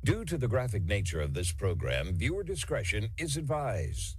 Due to the graphic nature of this program, viewer discretion is advised.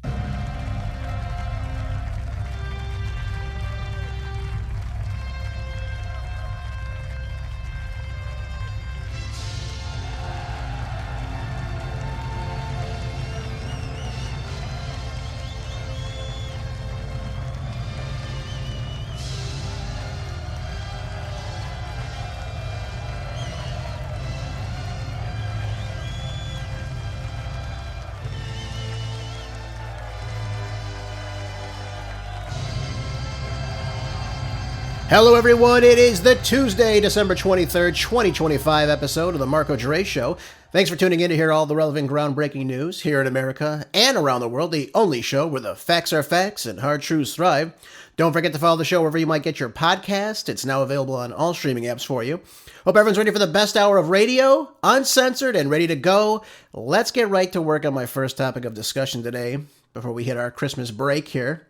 Hello everyone, it is the Tuesday, December 23rd, 2025 episode of the Marco Dre Show. Thanks for tuning in to hear all the relevant groundbreaking news here in America and around the world, the only show where the facts are facts and hard truths thrive. Don't forget to follow the show wherever you might get your podcast. It's now available on all streaming apps for you. Hope everyone's ready for the best hour of radio, uncensored and ready to go. Let's get right to work on my first topic of discussion today before we hit our Christmas break here,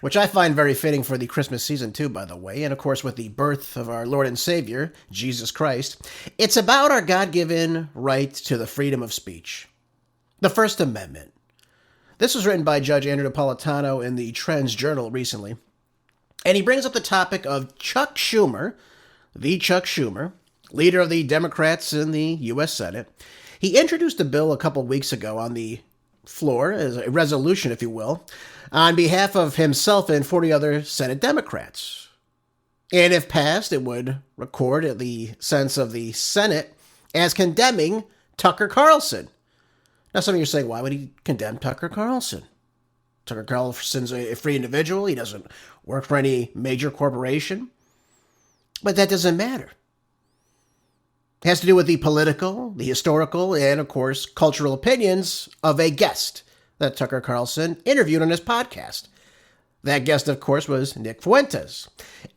which I find very fitting for the Christmas season too, by the way, and of course with the birth of our Lord and Savior, Jesus Christ. It's about our God-given right to the freedom of speech. The First Amendment. This was written by Judge Andrew Napolitano in the Trends Journal recently, and he brings up the topic of Chuck Schumer, leader of the Democrats in the U.S. Senate. He introduced a bill a couple weeks ago on the floor, as a resolution, if you will, on behalf of himself and 40 other Senate Democrats. And if passed, it would record the sense of the Senate as condemning Tucker Carlson. Now, some of you are saying, why would he condemn Tucker Carlson? Tucker Carlson's a free individual. He doesn't work for any major corporation. But that doesn't matter. It has to do with the political, the historical, and, of course, cultural opinions of a guest that Tucker Carlson interviewed on his podcast. That guest, of course, was Nick Fuentes.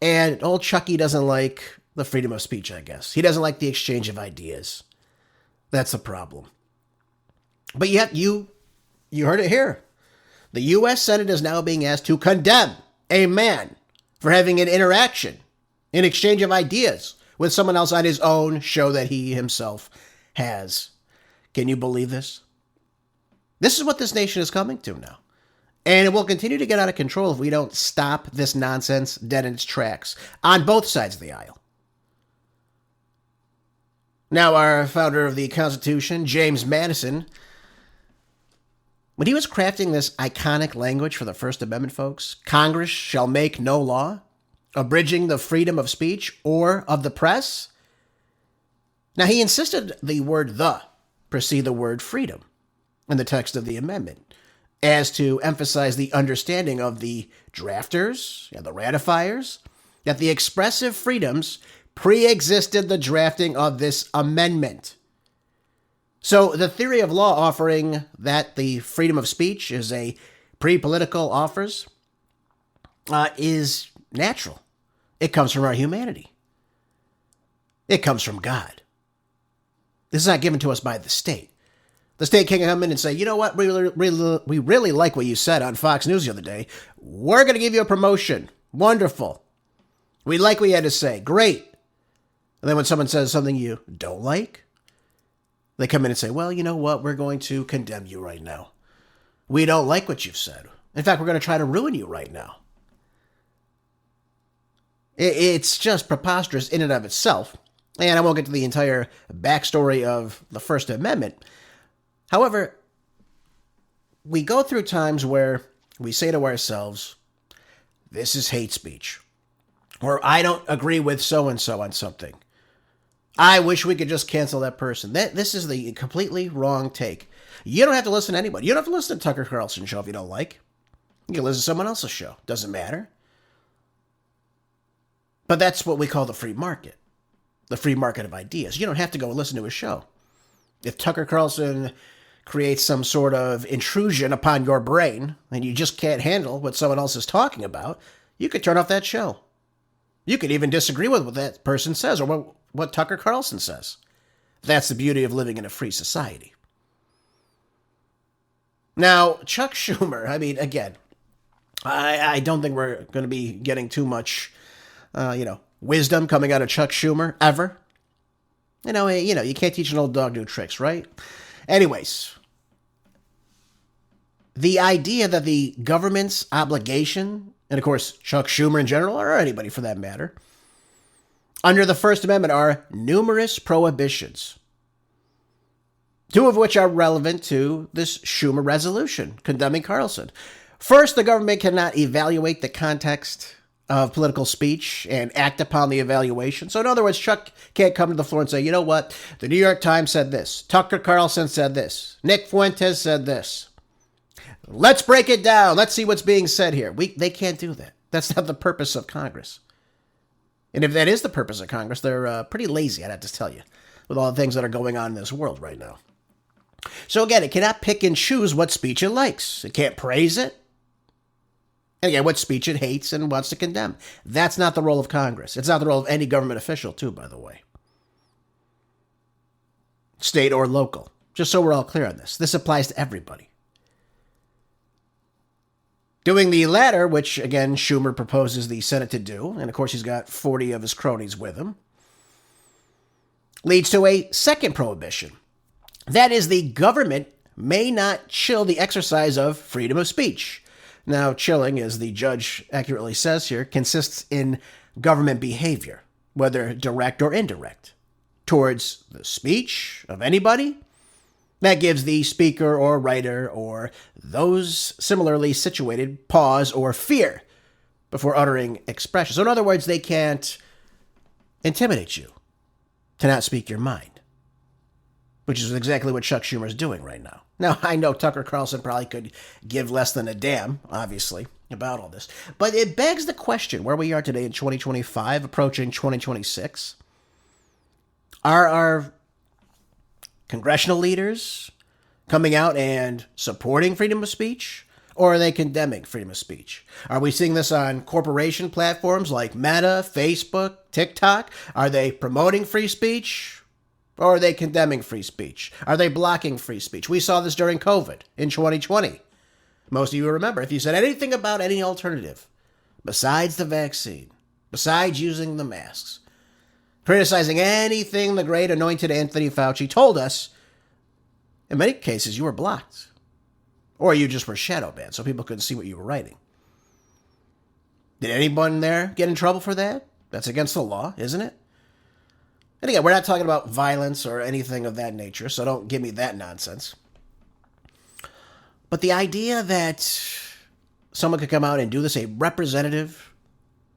And old Chucky doesn't like the freedom of speech, I guess. He doesn't like the exchange of ideas. That's the problem. But yet, you heard it here. The U.S. Senate is now being asked to condemn a man for having an interaction, an exchange of ideas with someone else on his own show that he himself has. Can you believe this? This is what this nation is coming to now. And it will continue to get out of control if we don't stop this nonsense dead in its tracks on both sides of the aisle. Now, our founder of the Constitution, James Madison, when he was crafting this iconic language for the First Amendment, folks, Congress shall make no law abridging the freedom of speech or of the press. Now, he insisted the word "the" precede the word "freedom" in the text of the amendment, as to emphasize the understanding of the drafters and the ratifiers that the expressive freedoms pre-existed the drafting of this amendment. So the theory of law offering that the freedom of speech is a pre-political offers is natural. It comes from our humanity. It comes from God. This is not given to us by the state. The state can come in and say, you know what, we really like what you said on Fox News the other day. We're going to give you a promotion. Wonderful. We like what you had to say. Great. And then when someone says something you don't like, they come in and say, well, you know what, we're going to condemn you right now. We don't like what you've said. In fact, we're going to try to ruin you right now. It's just preposterous in and of itself. And I won't get to the entire backstory of the First Amendment. However, we go through times where we say to ourselves, this is hate speech, or I don't agree with so-and-so on something. I wish we could just cancel that person. This is the completely wrong take. You don't have to listen to anybody. You don't have to listen to Tucker Carlson's show if you don't like. You can listen to someone else's show. Doesn't matter. But that's what we call the free market. The free market of ideas. You don't have to go and listen to his show. If Tucker Carlson creates some sort of intrusion upon your brain and you just can't handle what someone else is talking about, you could turn off that show. You could even disagree with what that person says or what Tucker Carlson says. That's the beauty of living in a free society. Now, Chuck Schumer, I mean, again, I don't think we're going to be getting too much, wisdom coming out of Chuck Schumer ever. You can't teach an old dog new tricks, right? Anyways, the idea that the government's obligation, and of course Chuck Schumer in general, or anybody for that matter, under the First Amendment are numerous prohibitions, two of which are relevant to this Schumer resolution condemning Carlson. First, the government cannot evaluate the context of political speech and act upon the evaluation. So in other words, Chuck can't come to the floor and say, you know what, the New York Times said this, Tucker Carlson said this, Nick Fuentes said this. Let's break it down. Let's see what's being said here. They can't do that. That's not the purpose of Congress. And if that is the purpose of Congress, they're pretty lazy, I'd have to tell you, with all the things that are going on in this world right now. So again, it cannot pick and choose what speech it likes. It can't praise it. And again, what speech it hates and wants to condemn. That's not the role of Congress. It's not the role of any government official, too, by the way. State or local. Just so we're all clear on this. This applies to everybody. Doing the latter, which, again, Schumer proposes the Senate to do, and of course he's got 40 of his cronies with him, leads to a second prohibition. That is, the government may not chill the exercise of freedom of speech. Now, chilling, as the judge accurately says here, consists in government behavior, whether direct or indirect, towards the speech of anybody. That gives the speaker or writer or those similarly situated pause or fear before uttering expression. So in other words, they can't intimidate you to not speak your mind, which is exactly what Chuck Schumer is doing right now. Now, I know Tucker Carlson probably could give less than a damn, obviously, about all this. But it begs the question, where we are today in 2025, approaching 2026, are our congressional leaders coming out and supporting freedom of speech, or are they condemning freedom of speech? Are we seeing this on corporation platforms like Meta, Facebook, TikTok? Are they promoting free speech? Or are they condemning free speech? Are they blocking free speech? We saw this during COVID in 2020. Most of you remember, if you said anything about any alternative, besides the vaccine, besides using the masks, criticizing anything the great anointed Anthony Fauci told us, in many cases you were blocked. Or you just were shadow banned so people couldn't see what you were writing. Did anyone there get in trouble for that? That's against the law, isn't it? And again, we're not talking about violence or anything of that nature, so don't give me that nonsense. But the idea that someone could come out and do this, a representative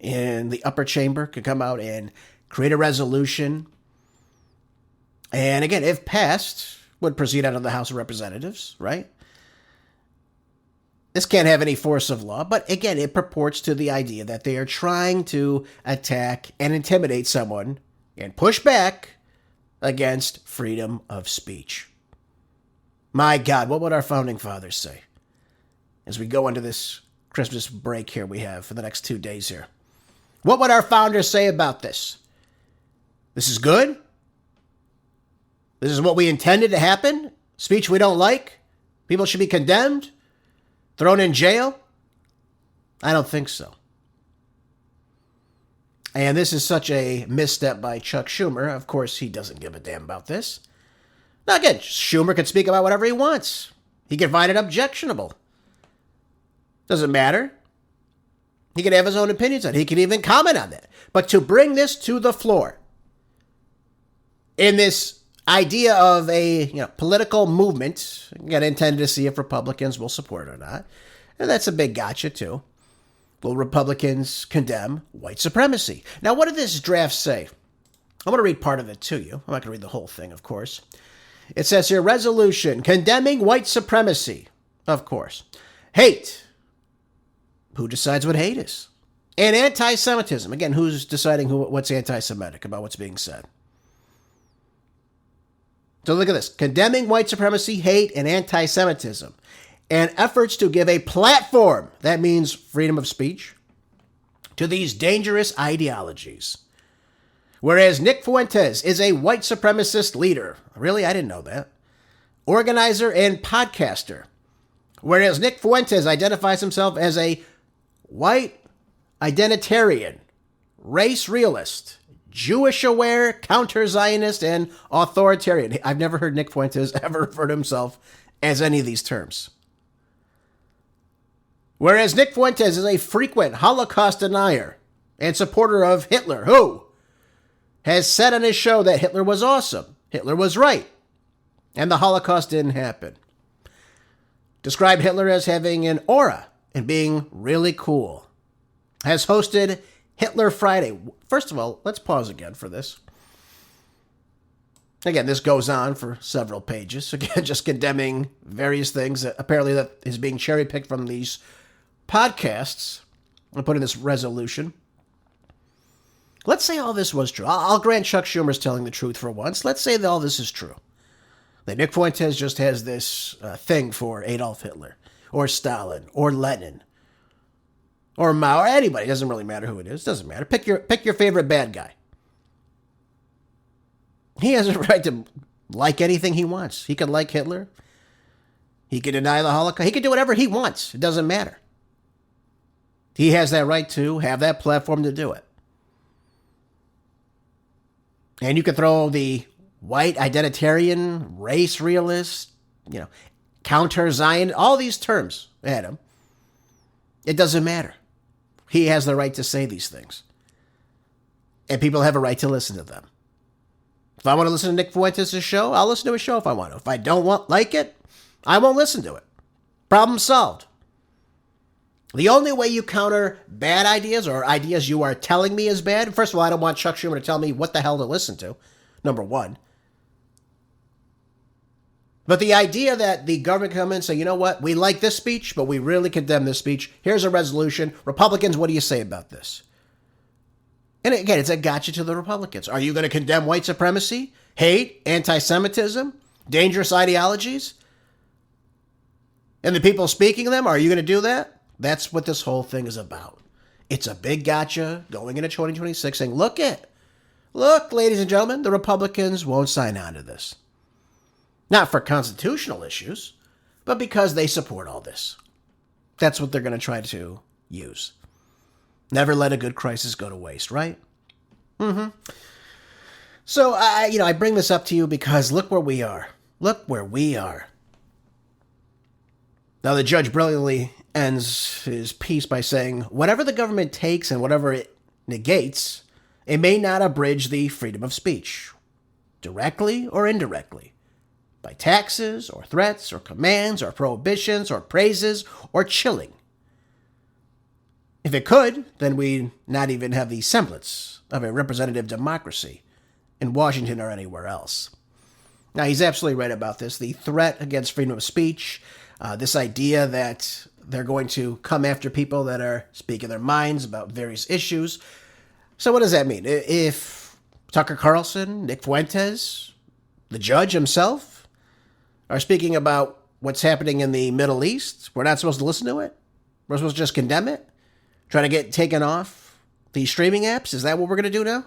in the upper chamber could come out and create a resolution, and again, if passed, would proceed out of the House of Representatives, right? This can't have any force of law, but again, it purports to the idea that they are trying to attack and intimidate someone and push back against freedom of speech. My God, what would our founding fathers say as we go into this Christmas break here we have for the next 2 days here? What would our founders say about this? This is good? This is what we intended to happen? Speech we don't like? People should be condemned? Thrown in jail? I don't think so. And this is such a misstep by Chuck Schumer. Of course, he doesn't give a damn about this. Now, again, Schumer can speak about whatever he wants. He can find it objectionable. Doesn't matter. He can have his own opinions on it. He can even comment on that. But to bring this to the floor in this idea of a political movement, again, intended to see if Republicans will support it or not, and that's a big gotcha, too. Will Republicans condemn white supremacy? Now, what did this draft say? I'm going to read part of it to you. I'm not going to read the whole thing, of course. It says here, resolution condemning white supremacy, of course. Hate. Who decides what hate is? And anti-Semitism. Again, who's deciding what's anti-Semitic about what's being said? So look at this. Condemning white supremacy, hate, and anti-Semitism. And efforts to give a platform, that means freedom of speech, to these dangerous ideologies. Whereas Nick Fuentes is a white supremacist leader. Really? I didn't know that. Organizer and podcaster. Whereas Nick Fuentes identifies himself as a white identitarian, race realist, Jewish-aware, counter-Zionist, and authoritarian. I've never heard Nick Fuentes ever refer to himself as any of these terms. Whereas Nick Fuentes is a frequent Holocaust denier and supporter of Hitler, who has said on his show that Hitler was awesome, Hitler was right, and the Holocaust didn't happen. Described Hitler as having an aura and being really cool. Has hosted Hitler Friday. First of all, let's pause again for this. Again, this goes on for several pages. Again, just condemning various things that apparently that is being cherry-picked from these podcasts and put in this resolution. Let's say all this was true. I'll grant Chuck Schumer's telling the truth for once. Let's say that all this is true. That Nick Fuentes just has this thing for Adolf Hitler, or Stalin, or Lenin, or Mao, or anybody. It doesn't really matter who it is. It doesn't matter. Pick your favorite bad guy. He has a right to like anything he wants. He could like Hitler. He could deny the Holocaust. He could do whatever he wants. It doesn't matter. He has that right to have that platform to do it. And you could throw the white identitarian, race realist, counter-Zion, all these terms at him. It doesn't matter. He has the right to say these things. And people have a right to listen to them. If I want to listen to Nick Fuentes' show, I'll listen to his show if I want to. If I don't like it, I won't listen to it. Problem solved. The only way you counter bad ideas or ideas you are telling me is bad, first of all, I don't want Chuck Schumer to tell me what the hell to listen to, number one. But the idea that the government come in and say, you know what, we like this speech, but we really condemn this speech. Here's a resolution. Republicans, what do you say about this? And again, it's a gotcha to the Republicans. Are you going to condemn white supremacy, hate, anti-Semitism, dangerous ideologies? And the people speaking them, are you going to do that? That's what this whole thing is about. It's a big gotcha going into 2026 saying, look, ladies and gentlemen, the Republicans won't sign on to this. Not for constitutional issues, but because they support all this. That's what they're going to try to use. Never let a good crisis go to waste, right? So, I bring this up to you because look where we are. Look where we are. Now, the judge brilliantly ends his piece by saying, whatever the government takes and whatever it negates, it may not abridge the freedom of speech, directly or indirectly, by taxes or threats or commands or prohibitions or praises or chilling. If it could, then we'd not even have the semblance of a representative democracy in Washington or anywhere else. Now, he's absolutely right about this. The threat against freedom of speech, this idea that they're going to come after people that are speaking their minds about various issues. So what does that mean? If Tucker Carlson, Nick Fuentes, the judge himself are speaking about what's happening in the Middle East, we're not supposed to listen to it? We're supposed to just condemn it? Try to get taken off the streaming apps? Is that what we're going to do now?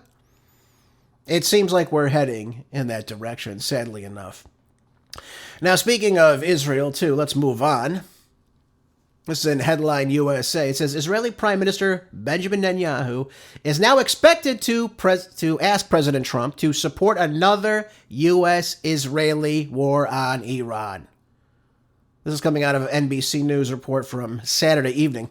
It seems like we're heading in that direction, sadly enough. Now, speaking of Israel, too, let's move on. This is in Headline USA. It says, Israeli Prime Minister Benjamin Netanyahu is now expected to ask President Trump to support another U.S.-Israeli war on Iran. This is coming out of an NBC News report from Saturday evening.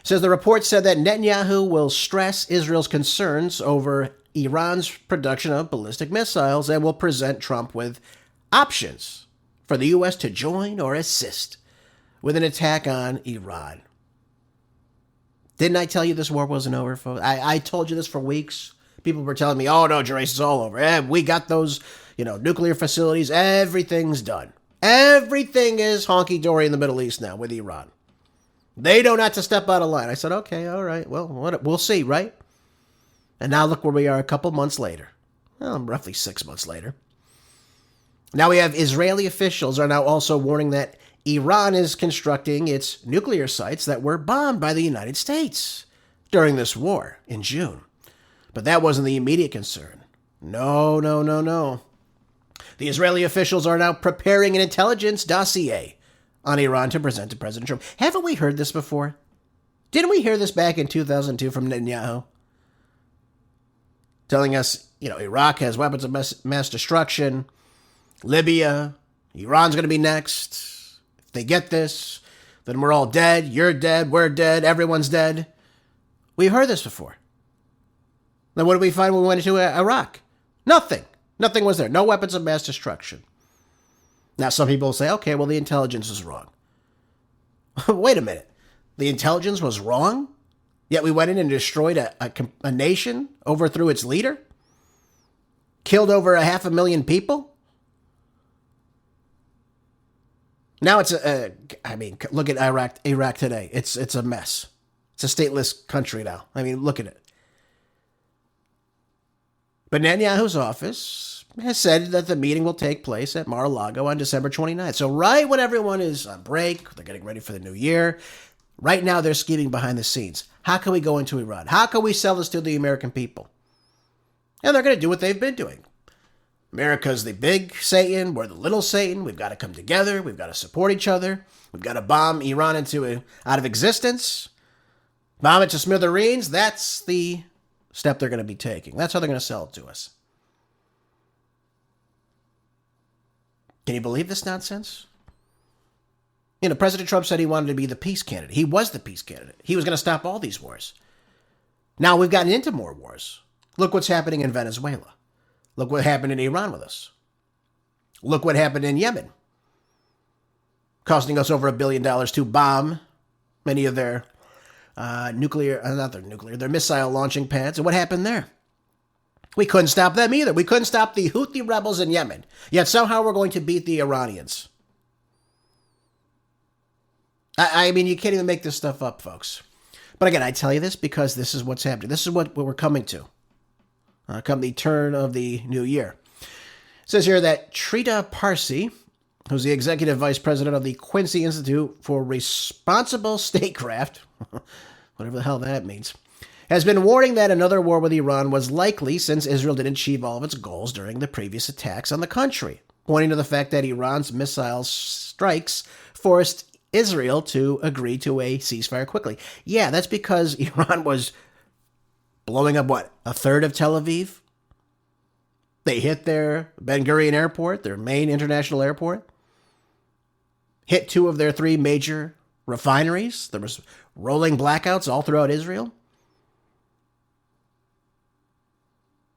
It says the report said that Netanyahu will stress Israel's concerns over Iran's production of ballistic missiles and will present Trump with options for the U.S. to join or assist with an attack on Iran. Didn't I tell you this war wasn't over, folks? I told you this for weeks. People were telling me, oh, no, Jerace, it's all over. We got those, nuclear facilities. Everything's done. Everything is honky-dory in the Middle East now with Iran. They don't have to step out of line. I said, okay, all right. Well, we'll see, right? And now look where we are a couple months later. Well, roughly 6 months later. Now we have Israeli officials are now also warning that Iran is constructing its nuclear sites that were bombed by the United States during this war in June. But that wasn't the immediate concern. No. The Israeli officials are now preparing an intelligence dossier on Iran to present to President Trump. Haven't we heard this before? Didn't we hear this back in 2002 from Netanyahu? telling us, Iraq has weapons of mass destruction, Libya, Iran's going to be next. If they get this, then we're all dead. You're dead. We're dead. Everyone's dead. We've heard this before. Then what did we find when we went into Iraq? Nothing. Nothing was there. No weapons of mass destruction. Now, some people will say, okay, well, the intelligence is wrong. Wait a minute. The intelligence was wrong? Yet we went in and destroyed a nation, overthrew its leader? Killed over 500,000 people? Now it's look at Iraq today. It's a mess. It's a stateless country now. Look at it. But Netanyahu's office has said that the meeting will take place at Mar-a-Lago on December 29th. So right when everyone is on break, they're getting ready for the new year, right now they're scheming behind the scenes. How can we go into Iran? How can we sell this to the American people? And they're going to do what they've been doing. America's the big Satan. We're the little Satan. We've got to come together. We've got to support each other. We've got to bomb Iran out of existence. Bomb it to smithereens. That's the step they're going to be taking. That's how they're going to sell it to us. Can you believe this nonsense? President Trump said he wanted to be the peace candidate. He was the peace candidate. He was going to stop all these wars. Now we've gotten into more wars. Look what's happening in Venezuela. Look what happened in Iran with us. Look what happened in Yemen. Costing us over $1 billion to bomb many of their their missile launching pads. And what happened there? We couldn't stop them either. We couldn't stop the Houthi rebels in Yemen. Yet somehow we're going to beat the Iranians. You can't even make this stuff up, folks. But again, I tell you this because this is what's happening. This is what we're coming to. Come the turn of the new year. It says here that Trita Parsi, who's the executive vice president of the Quincy Institute for Responsible Statecraft, whatever the hell that means, has been warning that another war with Iran was likely since Israel didn't achieve all of its goals during the previous attacks on the country, pointing to the fact that Iran's missile strikes forced Israel to agree to a ceasefire quickly. Yeah, that's because Iran was blowing up, a third of Tel Aviv? They hit their Ben Gurion airport, their main international airport. Hit 2 of their 3 major refineries. There was rolling blackouts all throughout Israel.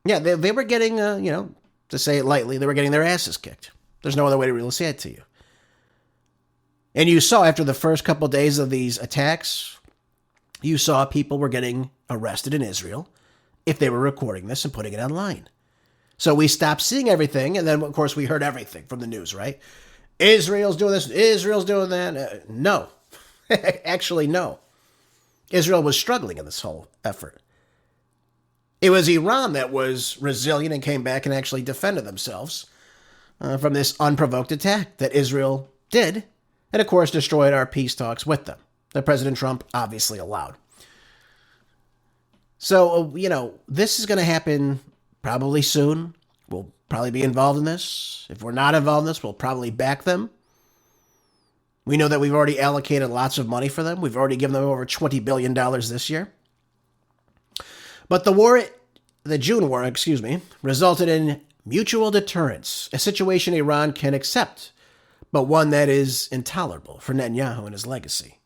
Yeah, they were getting, to say it lightly, they were getting their asses kicked. There's no other way to really say it to you. And you saw after the first couple of days of these attacks, you saw people were getting arrested in Israel if they were recording this and putting it online. So we stopped seeing everything, and then, of course, we heard everything from the news, right? Israel's doing this, Israel's doing that. No. Actually, no. Israel was struggling in this whole effort. It was Iran that was resilient and came back and actually defended themselves from this unprovoked attack that Israel did, and, of course, destroyed our peace talks with them, that President Trump obviously allowed. So, this is going to happen probably soon. We'll probably be involved in this. If we're not involved in this, we'll probably back them. We know that we've already allocated lots of money for them. We've already given them over $20 billion this year. But the June war, resulted in mutual deterrence, a situation Iran can accept, but one that is intolerable for Netanyahu and his legacy.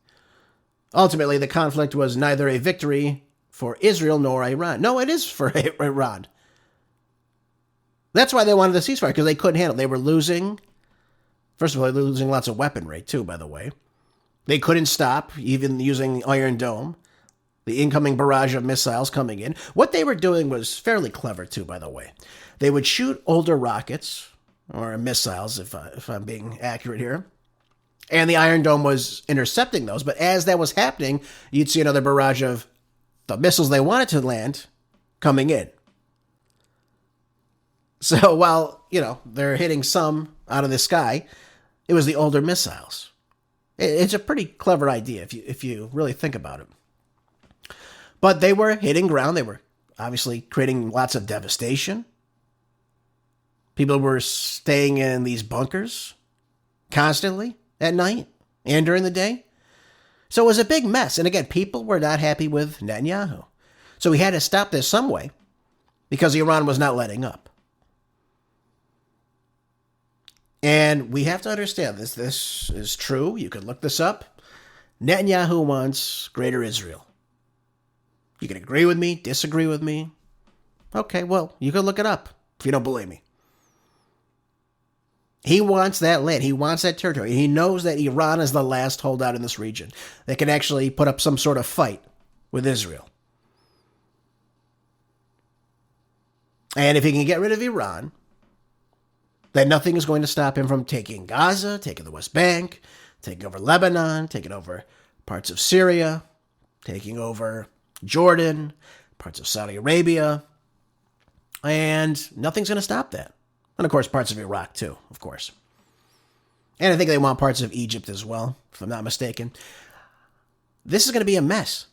Ultimately, the conflict was neither a victory for Israel nor Iran. No, it is for Iran. That's why they wanted the ceasefire, because they couldn't handle it. They were losing. First of all, they were losing lots of weaponry, too, by the way. They couldn't stop, even using Iron Dome, the incoming barrage of missiles coming in. What they were doing was fairly clever, too, by the way. They would shoot older rockets, or missiles, if I'm being accurate here. And the Iron Dome was intercepting those. But as that was happening, you'd see another barrage of the missiles they wanted to land coming in. So while, they're hitting some out of the sky, it was the older missiles. It's a pretty clever idea if you really think about it. But they were hitting ground. They were obviously creating lots of devastation. People were staying in these bunkers constantly at night and during the day. So it was a big mess. And again, people were not happy with Netanyahu. So we had to stop this some way. because Iran was not letting up. And we have to understand this. This is true. You can look this up. Netanyahu wants greater Israel. You can agree with me, disagree with me. Okay, well, you can look it up if you don't believe me. He wants that land. He wants that territory. He knows that Iran is the last holdout in this region that can actually put up some sort of fight with Israel. And if he can get rid of Iran, then nothing is going to stop him from taking Gaza, taking the West Bank, taking over Lebanon, taking over parts of Syria, taking over Jordan, parts of Saudi Arabia, and nothing's going to stop that. And, of course, parts of Iraq, too, of course. And I think they want parts of Egypt as well, if I'm not mistaken. This is going to be a mess.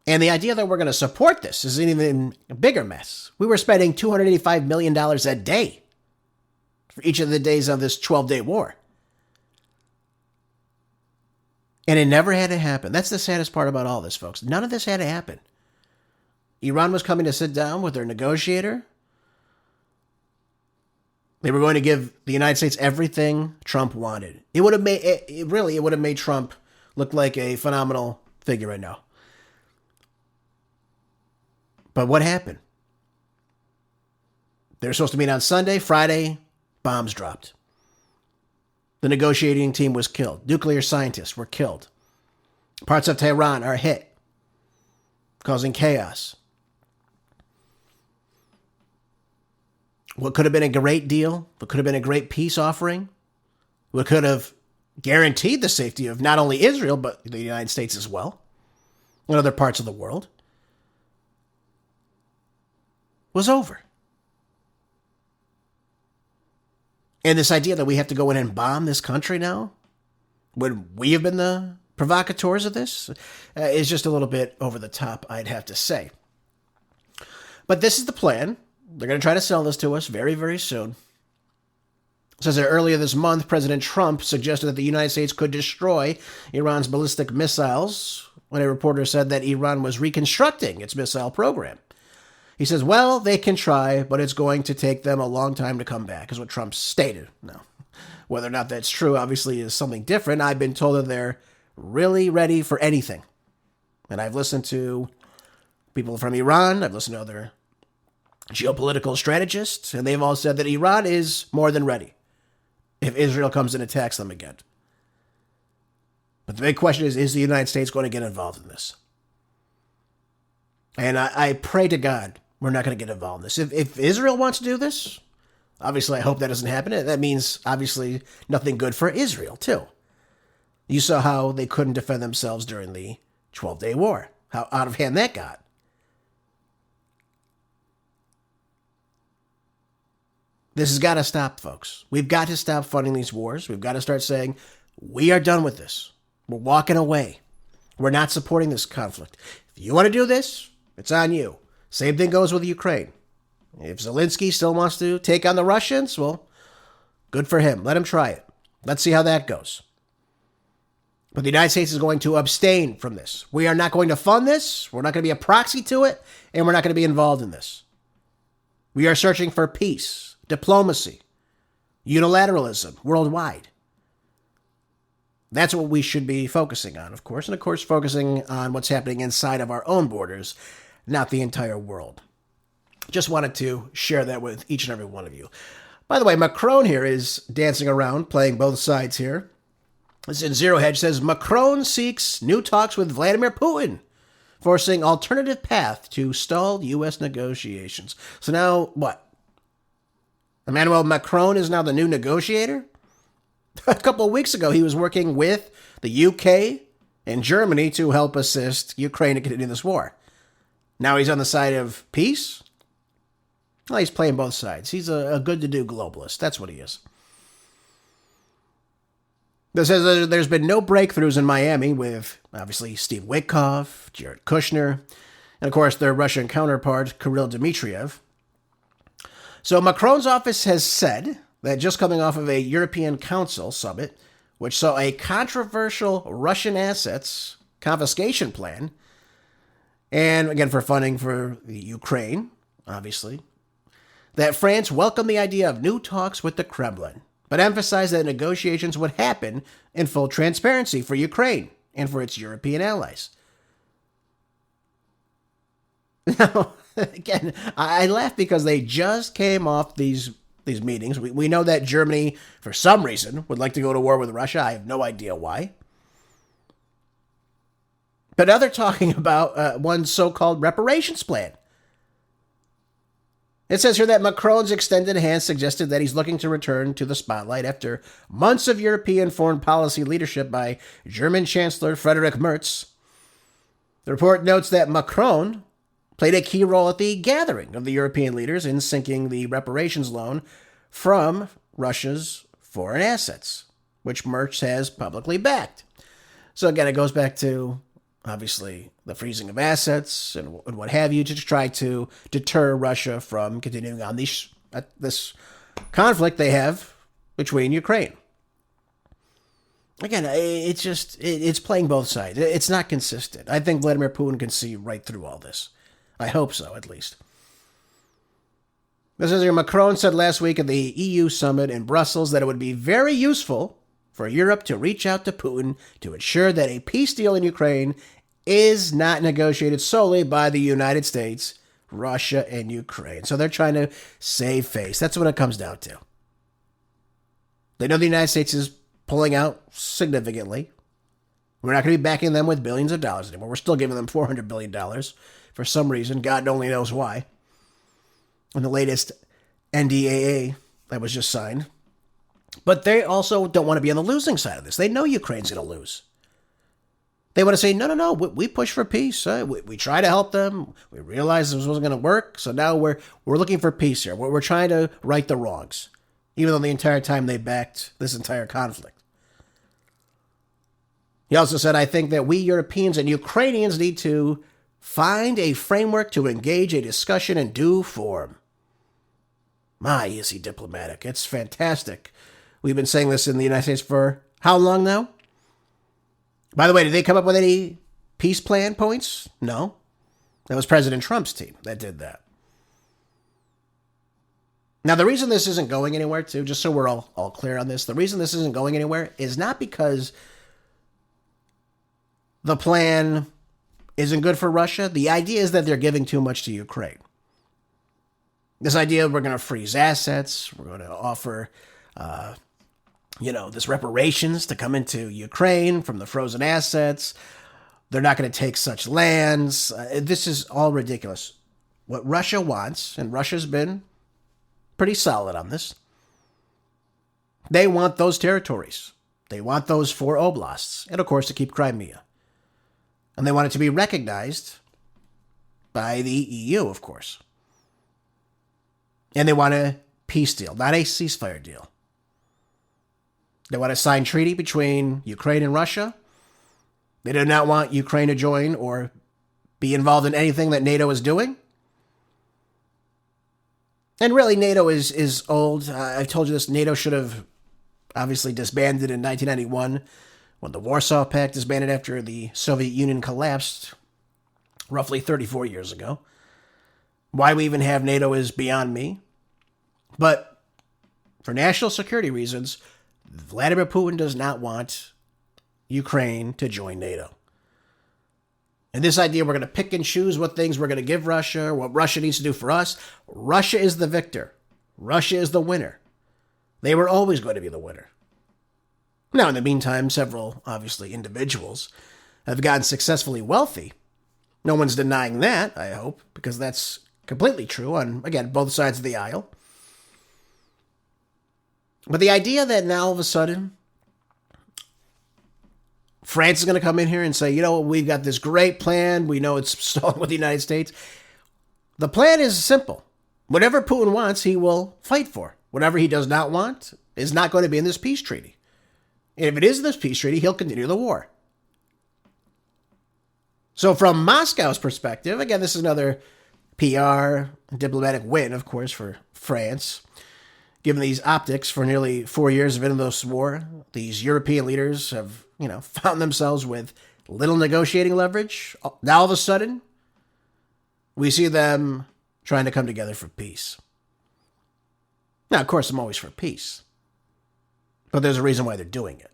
And the idea that we're going to support this is an even bigger mess. We were spending $285 million a day for each of the days of this 12-day war. And it never had to happen. That's the saddest part about all this, folks. None of this had to happen. Iran was coming to sit down with their negotiator. They were going to give the United States everything Trump wanted. It would have made it would have made Trump look like a phenomenal figure right now. But what happened? They were supposed to meet on Sunday, Friday, bombs dropped. The negotiating team was killed. Nuclear scientists were killed. Parts of Tehran are hit, causing chaos. What could have been a great deal, what could have been a great peace offering, what could have guaranteed the safety of not only Israel, but the United States as well, and other parts of the world, was over. And this idea that we have to go in and bomb this country now, when we have been the provocateurs of this, is just a little bit over the top, I'd have to say. But this is the plan. They're going to try to sell this to us very, very soon. It says that earlier this month, President Trump suggested that the United States could destroy Iran's ballistic missiles when a reporter said that Iran was reconstructing its missile program. He says, well, they can try, but it's going to take them a long time to come back, is what Trump stated. Now, whether or not that's true, obviously, is something different. I've been told that they're really ready for anything. And I've listened to people from Iran. I've listened to other geopolitical strategists, and they've all said that Iran is more than ready if Israel comes and attacks them again. But the big question is the United States going to get involved in this? And I pray to God we're not going to get involved in this. If Israel wants to do this, obviously I hope that doesn't happen. That means, obviously, nothing good for Israel, too. You saw how they couldn't defend themselves during the 12-day war, how out of hand that got. This has got to stop, folks. We've got to stop funding these wars. We've got to start saying, we are done with this. We're walking away. We're not supporting this conflict. If you want to do this, it's on you. Same thing goes with Ukraine. If Zelensky still wants to take on the Russians, well, good for him. Let him try it. Let's see how that goes. But the United States is going to abstain from this. We are not going to fund this. We're not going to be a proxy to it. And we're not going to be involved in this. We are searching for peace, diplomacy, unilateralism worldwide. That's what we should be focusing on, of course. And, of course, focusing on what's happening inside of our own borders, not the entire world. Just wanted to share that with each and every one of you. By the way, Macron here is dancing around, playing both sides here. This in ZeroHedge says, Macron seeks new talks with Vladimir Putin, forcing alternative path to stalled U.S. negotiations. So now, what? Emmanuel Macron is now the new negotiator? A couple of weeks ago, he was working with the UK and Germany to help assist Ukraine to continue this war. Now he's on the side of peace? Well, he's playing both sides. He's a good-to-do globalist. That's what he is. This says there's been no breakthroughs in Miami with, obviously, Steve Witkoff, Jared Kushner, and, of course, their Russian counterpart, Kirill Dmitriev. So Macron's office has said that just coming off of a European Council summit, which saw a controversial Russian assets confiscation plan, and again for funding for the Ukraine, obviously, that France welcomed the idea of new talks with the Kremlin, but emphasized that negotiations would happen in full transparency for Ukraine and for its European allies. Now, again, I laugh because they just came off these meetings. We know that Germany, for some reason, would like to go to war with Russia. I have no idea why. But now they're talking about one so-called reparations plan. It says here that Macron's extended hand suggested that he's looking to return to the spotlight after months of European foreign policy leadership by German Chancellor Friedrich Merz. The report notes that Macron played a key role at the gathering of the European leaders in sinking the reparations loan from Russia's foreign assets, which Merz has publicly backed. So again, it goes back to, obviously, the freezing of assets and what have you to try to deter Russia from continuing on this conflict they have between Ukraine. Again, it's playing both sides. It's not consistent. I think Vladimir Putin can see right through all this. I hope so, at least. This is here. Macron said last week at the EU summit in Brussels that it would be very useful for Europe to reach out to Putin to ensure that a peace deal in Ukraine is not negotiated solely by the United States, Russia, and Ukraine. So they're trying to save face. That's what it comes down to. They know the United States is pulling out significantly. We're not going to be backing them with billions of dollars anymore. We're still giving them $400 billion for some reason. God only knows why. And the latest NDAA that was just signed. But they also don't want to be on the losing side of this. They know Ukraine's going to lose. They want to say, no, we push for peace. We try to help them. We realize this wasn't going to work. So now we're looking for peace here. We're trying to right the wrongs, even though the entire time they backed this entire conflict. He also said, I think that we Europeans and Ukrainians need to find a framework to engage a discussion in due form. My, is he diplomatic. It's fantastic. We've been saying this in the United States for how long now? By the way, did they come up with any peace plan points? No. That was President Trump's team that did that. Now, the reason this isn't going anywhere, too, just so we're all clear on this, the reason this isn't going anywhere is not because the plan isn't good for Russia. The idea is that they're giving too much to Ukraine. This idea we're going to freeze assets, we're going to offer, this reparations to come into Ukraine from the frozen assets. They're not going to take such lands. This is all ridiculous. What Russia wants, and Russia's been pretty solid on this, they want those territories. They want those 4 oblasts, and of course to keep Crimea. And they want it to be recognized by the EU, of course. And they want a peace deal, not a ceasefire deal. They want a signed treaty between Ukraine and Russia. They do not want Ukraine to join or be involved in anything that NATO is doing. And really, NATO is old. I've told you this. NATO should have obviously disbanded in 1991 when the Warsaw Pact disbanded after the Soviet Union collapsed roughly 34 years ago. Why we even have NATO is beyond me. But for national security reasons, Vladimir Putin does not want Ukraine to join NATO. And this idea we're going to pick and choose what things we're going to give Russia, what Russia needs to do for us. Russia is the victor. Russia is the winner. They were always going to be the winner. Now, in the meantime, several, obviously, individuals have gotten successfully wealthy. No one's denying that, I hope, because that's completely true on, again, both sides of the aisle. But the idea that now all of a sudden France is going to come in here and say, we've got this great plan. We know it's stalling with the United States. The plan is simple. Whatever Putin wants, he will fight for. Whatever he does not want is not going to be in this peace treaty. And if it is this peace treaty, he'll continue the war. So from Moscow's perspective, again, this is another PR diplomatic win, of course, for France. Given these optics for nearly 4 years of endless war, these European leaders have, found themselves with little negotiating leverage. Now all of a sudden, we see them trying to come together for peace. Now, of course, I'm always for peace. But there's a reason why they're doing it.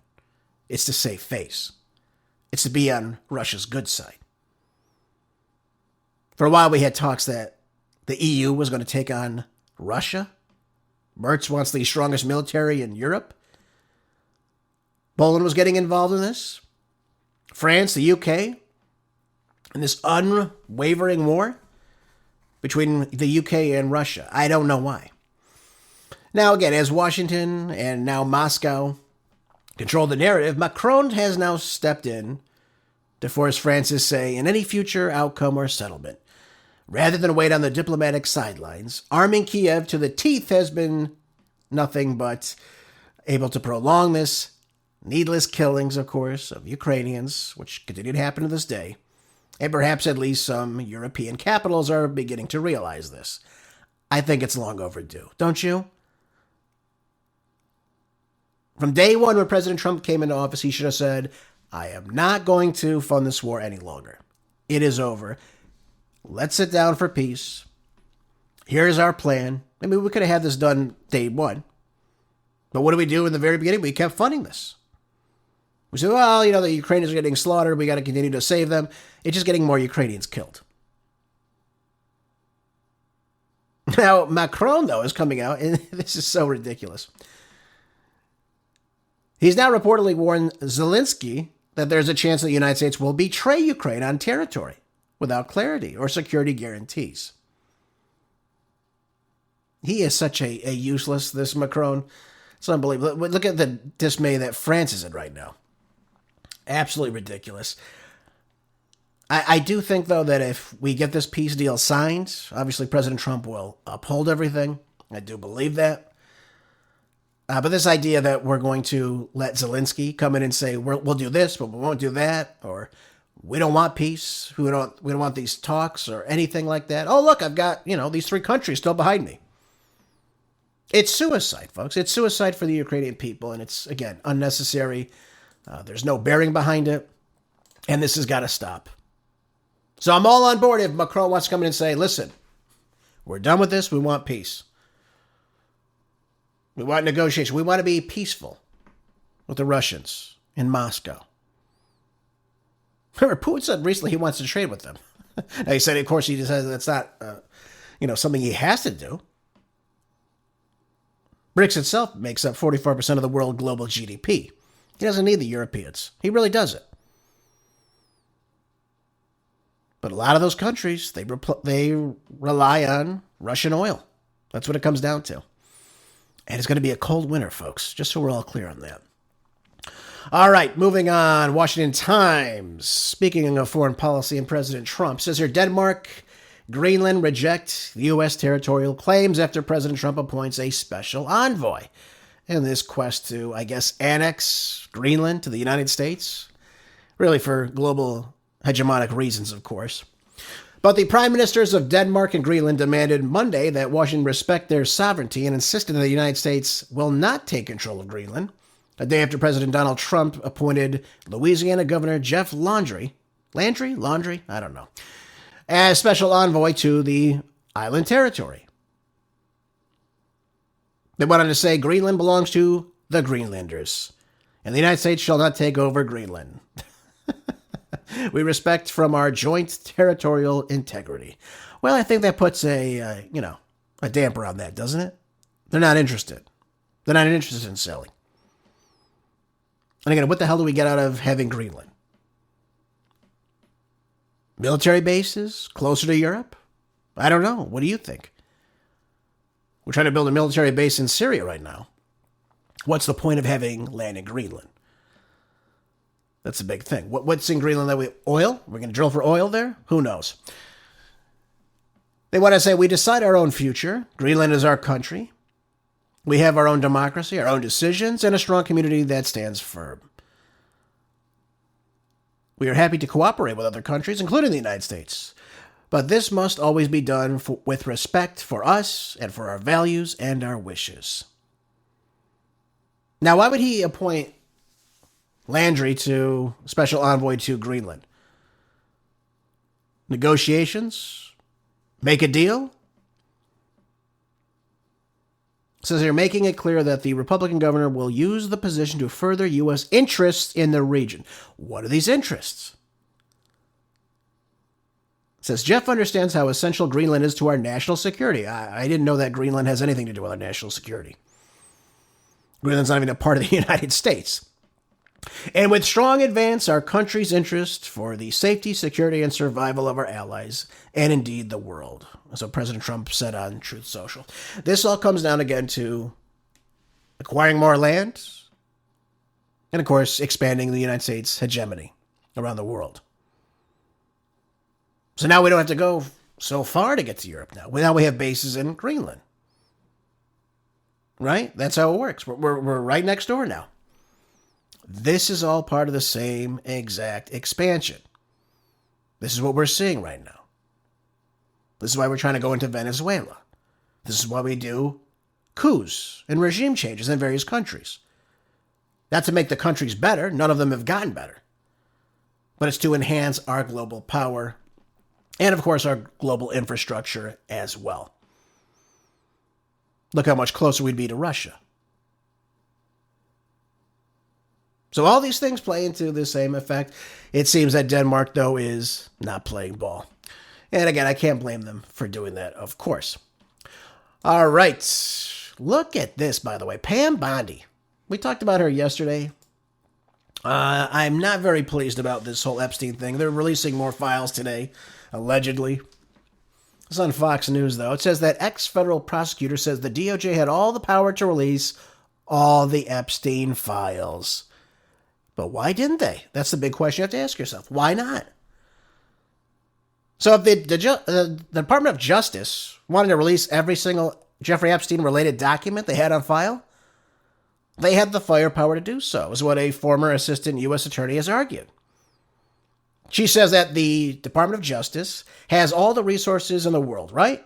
It's to save face. It's to be on Russia's good side. For a while, we had talks that the EU was going to take on Russia. Merz wants the strongest military in Europe. Poland was getting involved in this. France, the UK, in this unwavering war between the UK and Russia. I don't know why. Now, again, as Washington and now Moscow control the narrative, Macron has now stepped in to force France's say in any future outcome or settlement. Rather than wait on the diplomatic sidelines, arming Kiev to the teeth has been nothing but able to prolong this needless killings, of course, of Ukrainians, which continue to happen to this day. And perhaps at least some European capitals are beginning to realize this. I think it's long overdue, don't you? From day one, when President Trump came into office, he should have said, I am not going to fund this war any longer. It is over. Let's sit down for peace. Here's our plan. I mean, we could have had this done day one. But what did we do in the very beginning? We kept funding this. We said, well, the Ukrainians are getting slaughtered. We got to continue to save them. It's just getting more Ukrainians killed. Now, Macron, though, is coming out, and this is so ridiculous. He's now reportedly warned Zelensky that there's a chance that the United States will betray Ukraine on territory without clarity or security guarantees. He is such a useless, this Macron. It's unbelievable. Look at the dismay that France is in right now. Absolutely ridiculous. I do think, though, that if we get this peace deal signed, obviously President Trump will uphold everything. I do believe that. But this idea that we're going to let Zelensky come in and say, we'll do this, but we won't do that, or we don't want peace, we don't want these talks, or anything like that. Oh, look, I've got, these three countries still behind me. It's suicide, folks. It's suicide for the Ukrainian people, and it's, again, unnecessary. There's no bearing behind it, and this has got to stop. So I'm all on board if Macron wants to come in and say, listen, we're done with this, we want peace. We want negotiation. We want to be peaceful with the Russians in Moscow. Remember, Putin said recently he wants to trade with them. Now, he said, of course, he says that's not, something he has to do. BRICS itself makes up 44% of the world global GDP. He doesn't need the Europeans. He really doesn't. But a lot of those countries, they rely on Russian oil. That's what it comes down to. And it's going to be a cold winter, folks, just so we're all clear on that. All right, moving on. Washington Times, speaking of foreign policy and President Trump, says here Denmark, Greenland reject U.S. territorial claims after President Trump appoints a special envoy in this quest to, I guess, annex Greenland to the United States. Really for global hegemonic reasons, of course. But the prime ministers of Denmark and Greenland demanded Monday that Washington respect their sovereignty and insisted that the United States will not take control of Greenland, a day after President Donald Trump appointed Louisiana Governor Jeff Landry, I don't know, as special envoy to the island territory. They went on to say Greenland belongs to the Greenlanders, and the United States shall not take over Greenland. We respect from our joint territorial integrity. Well, I think that puts a damper on that, doesn't it? They're not interested. They're not interested in selling. And again, what the hell do we get out of having Greenland? Military bases closer to Europe? I don't know. What do you think? We're trying to build a military base in Syria right now. What's the point of having land in Greenland? That's a big thing. What's in Greenland? Oil? We're going to drill for oil there? Who knows? They want to say we decide our own future. Greenland is our country. We have our own democracy, our own decisions, and a strong community that stands firm. We are happy to cooperate with other countries, including the United States. But this must always be done with respect for us and for our values and our wishes. Now, why would he appoint Landry to special envoy to Greenland? Negotiations? Make a deal? It says they're making it clear that the Republican governor will use the position to further U.S. interests in the region. What are these interests? It says Jeff understands how essential Greenland is to our national security. I didn't know that Greenland has anything to do with our national security. Greenland's not even a part of the United States. And with strong advance, our country's interest for the safety, security, and survival of our allies, and indeed the world. So President Trump said on Truth Social. This all comes down again to acquiring more land, and of course, expanding the United States' hegemony around the world. So now we don't have to go so far to get to Europe now. Now we have bases in Greenland. Right? That's how it works. We're right next door now. This is all part of the same exact expansion. This is what we're seeing right now. This is why we're trying to go into Venezuela. This is why we do coups and regime changes in various countries. Not to make the countries better. None of them have gotten better. But it's to enhance our global power and, of course, our global infrastructure as well. Look how much closer we'd be to Russia. So all these things play into the same effect. It seems that Denmark, though, is not playing ball. And again, I can't blame them for doing that, of course. All right. Look at this, by the way. Pam Bondi. We talked about her yesterday. I'm not very pleased about this whole Epstein thing. They're releasing more files today, allegedly. It's on Fox News, though. It says that ex-federal prosecutor says the DOJ had all the power to release all the Epstein files. But why didn't they? That's the big question you have to ask yourself. Why not? So if the Department of Justice wanted to release every single Jeffrey Epstein-related document they had on file, they had the firepower to do so, is what a former assistant U.S. attorney has argued. She says that the Department of Justice has all the resources in the world, right?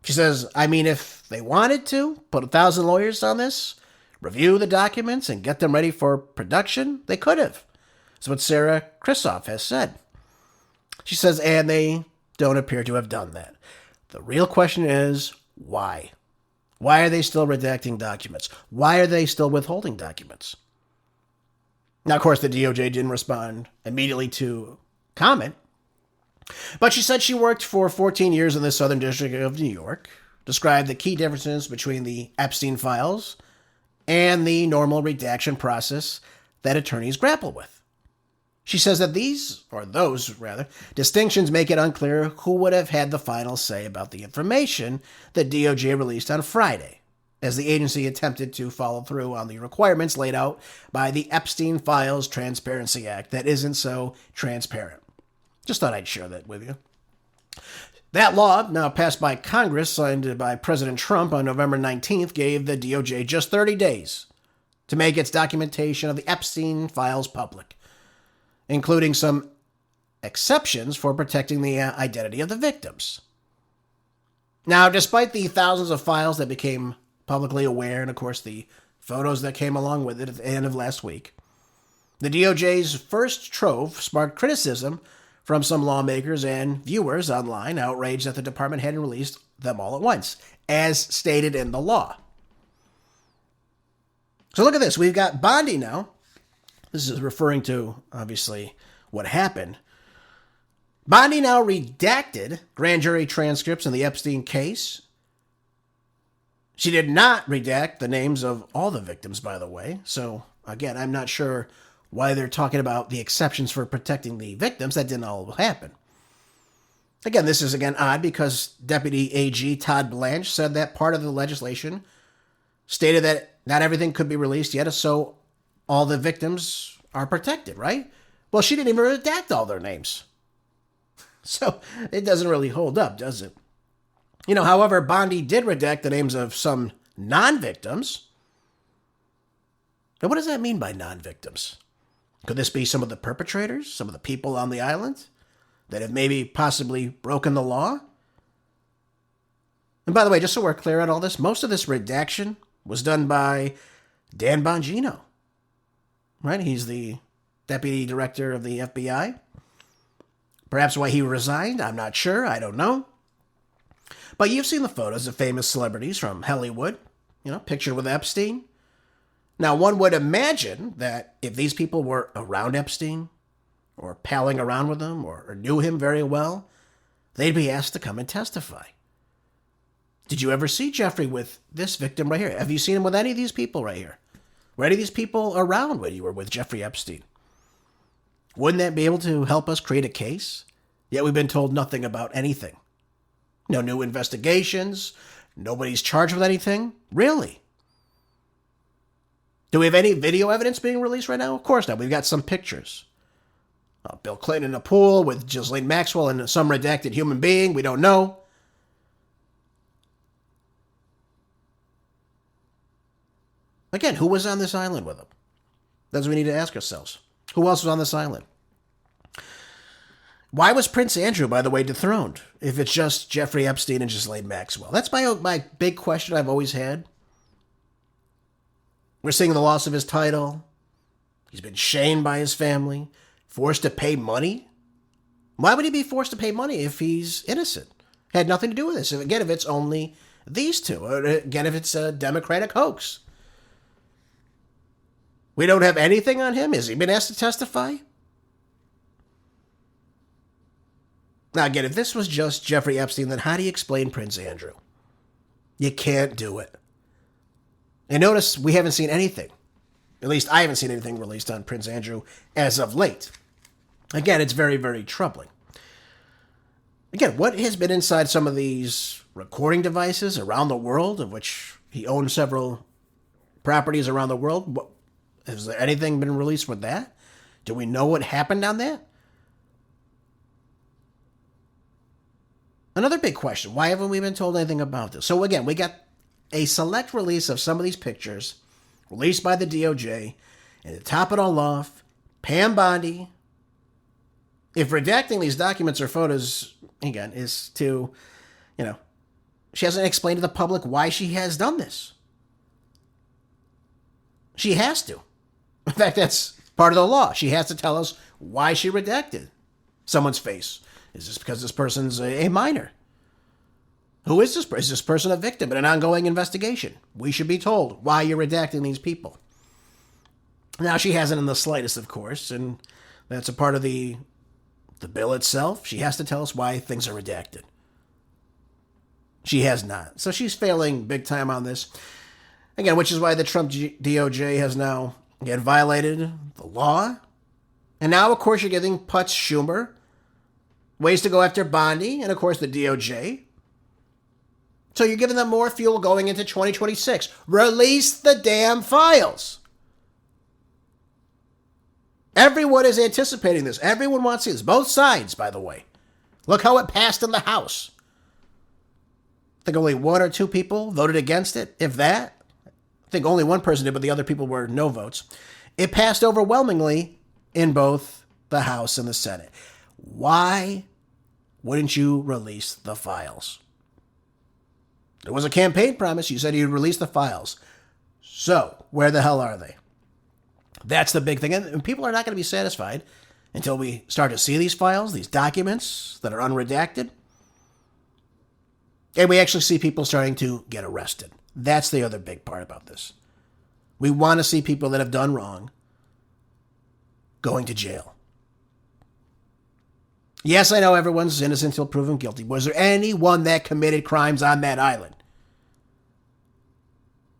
She says, I mean, if they wanted to put 1,000 lawyers on this, review the documents, and get them ready for production, they could have. That's what Sarah Krisoff has said. She says, and they don't appear to have done that. The real question is, why? Why are they still redacting documents? Why are they still withholding documents? Now, of course, the DOJ didn't respond immediately to comment, but she said she worked for 14 years in the Southern District of New York, described the key differences between the Epstein files and the normal redaction process that attorneys grapple with. She says that those distinctions make it unclear who would have had the final say about the information that DOJ released on Friday, as the agency attempted to follow through on the requirements laid out by the Epstein Files Transparency Act that isn't so transparent. Just thought I'd share that with you. That law, now passed by Congress, signed by President Trump on November 19th, gave the DOJ just 30 days to make its documentation of the Epstein files public, including some exceptions for protecting the identity of the victims. Now, despite the thousands of files that became publicly aware, and of course the photos that came along with it at the end of last week, the DOJ's first trove sparked criticism from some lawmakers and viewers online, outraged that the department hadn't released them all at once, as stated in the law. So look at this. We've got Bondi now. This is referring to, obviously, what happened. Bondi now redacted grand jury transcripts in the Epstein case. She did not redact the names of all the victims, by the way. So, again, I'm not sure why they're talking about the exceptions for protecting the victims. That didn't all happen. Again, this is, odd because Deputy AG Todd Blanche said that part of the legislation stated that not everything could be released yet, so all the victims are protected, right? Well, she didn't even redact all their names. So it doesn't really hold up, does it? However, Bondi did redact the names of some non-victims. Now, what does that mean by non-victims? Could this be some of the perpetrators, some of the people on the island that have maybe possibly broken the law? And by the way, just so we're clear on all this, most of this redaction was done by Dan Bongino, right? He's the deputy director of the FBI. Perhaps why he resigned, I'm not sure. I don't know. But you've seen the photos of famous celebrities from Hollywood pictured with Epstein. Now, one would imagine that if these people were around Epstein or palling around with him or knew him very well, they'd be asked to come and testify. Did you ever see Jeffrey with this victim right here? Have you seen him with any of these people right here? Were any of these people around when you were with Jeffrey Epstein? Wouldn't that be able to help us create a case? Yet we've been told nothing about anything. No new investigations. Nobody's charged with anything. Really? Do we have any video evidence being released right now? Of course not. We've got some pictures. Bill Clinton in a pool with Ghislaine Maxwell and some redacted human being. We don't know. Again, who was on this island with him? That's what we need to ask ourselves. Who else was on this island? Why was Prince Andrew, by the way, dethroned if it's just Jeffrey Epstein and Ghislaine Maxwell? That's my big question I've always had. We're seeing the loss of his title. He's been shamed by his family, forced to pay money. Why would he be forced to pay money if he's innocent? Had nothing to do with this. Again, if it's only these two. Or again, if it's a Democratic hoax. We don't have anything on him? Has he been asked to testify? Now, again, if this was just Jeffrey Epstein, then how do you explain Prince Andrew? You can't do it. And notice we haven't seen anything. At least I haven't seen anything released on Prince Andrew as of late. Again, it's very, very troubling. Again, what has been inside some of these recording devices around the world, of which he owns several properties around the world? Has there anything been released with that? Do we know what happened on that? Another big question, why haven't we been told anything about this? So again, we got a select release of some of these pictures released by the DOJ, and to top it all off, Pam Bondi, if redacting these documents or photos, again, is to, she hasn't explained to the public why she has done this. She has to. In fact, that's part of the law. She has to tell us why she redacted someone's face. Is this because this person's a minor? Who is this person? Is this person a victim in an ongoing investigation? We should be told why you're redacting these people. Now, she hasn't in the slightest, of course, and that's a part of the bill itself. She has to tell us why things are redacted. She has not. So she's failing big time on this. Again, which is why the Trump DOJ has now, again, violated the law. And now, of course, you're giving Putz Schumer ways to go after Bondi and, of course, the DOJ. So you're giving them more fuel going into 2026. Release the damn files. Everyone is anticipating this. Everyone wants this. Both sides, by the way. Look how it passed in the House. I think only one or two people voted against it, if that. I think only one person did, but the other people were no votes. It passed overwhelmingly in both the House and the Senate. Why wouldn't you release the files? There was a campaign promise. You said you'd release the files. So, where the hell are they? That's the big thing. And people are not going to be satisfied until we start to see these files, these documents that are unredacted. And we actually see people starting to get arrested. That's the other big part about this. We want to see people that have done wrong going to jail. Yes, I know everyone's innocent until proven guilty. Was there anyone that committed crimes on that island?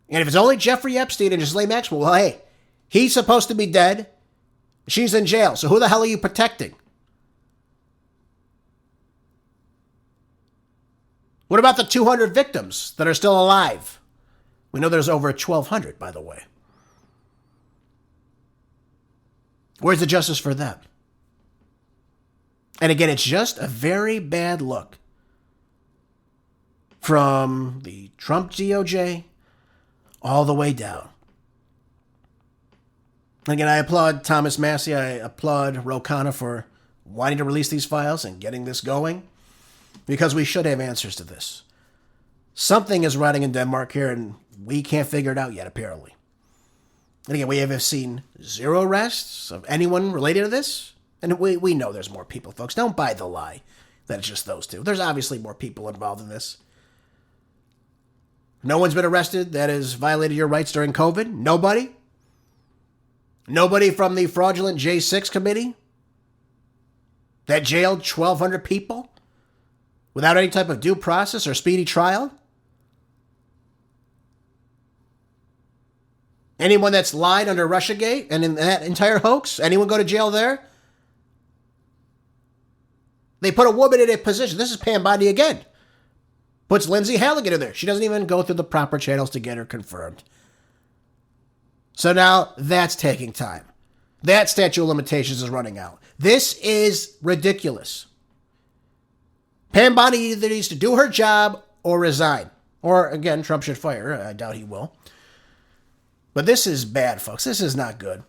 And if it's only Jeffrey Epstein and Ghislaine Maxwell, well, hey, he's supposed to be dead. She's in jail. So who the hell are you protecting? What about the 200 victims that are still alive? We know there's over 1,200, by the way. Where's the justice for them? And again, it's just a very bad look from the Trump DOJ all the way down. Again, I applaud Thomas Massie. I applaud Ro Khanna for wanting to release these files and getting this going, because we should have answers to this. Something is rotting in Denmark here, and we can't figure it out yet, apparently. And again, we have seen zero arrests of anyone related to this. And we know there's more people, folks. Don't buy the lie that it's just those two. There's obviously more people involved in this. No one's been arrested that has violated your rights during COVID? Nobody? Nobody from the fraudulent J6 committee that jailed 1,200 people without any type of due process or speedy trial? Anyone that's lied under Russiagate and in that entire hoax? Anyone go to jail there? They put a woman in a position. This is Pam Bondi again. Puts Lindsay Halligan in there. She doesn't even go through the proper channels to get her confirmed. So now that's taking time. That statute of limitations is running out. This is ridiculous. Pam Bondi either needs to do her job or resign. Or, again, Trump should fire her. I doubt he will. But this is bad, folks. This is not good.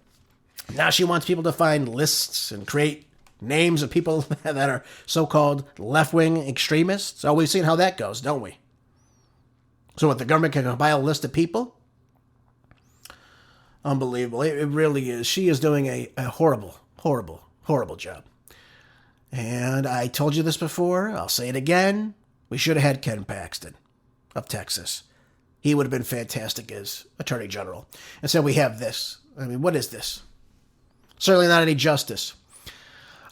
Now she wants people to find lists and create names of people that are so-called left-wing extremists. So we've seen how that goes, don't we? So what, the government can compile a list of people? Unbelievable. It really is. She is doing a horrible, horrible, horrible job. And I told you this before. I'll say it again. We should have had Ken Paxton of Texas. He would have been fantastic as Attorney General. And so we have this. I mean, what is this? Certainly not any justice.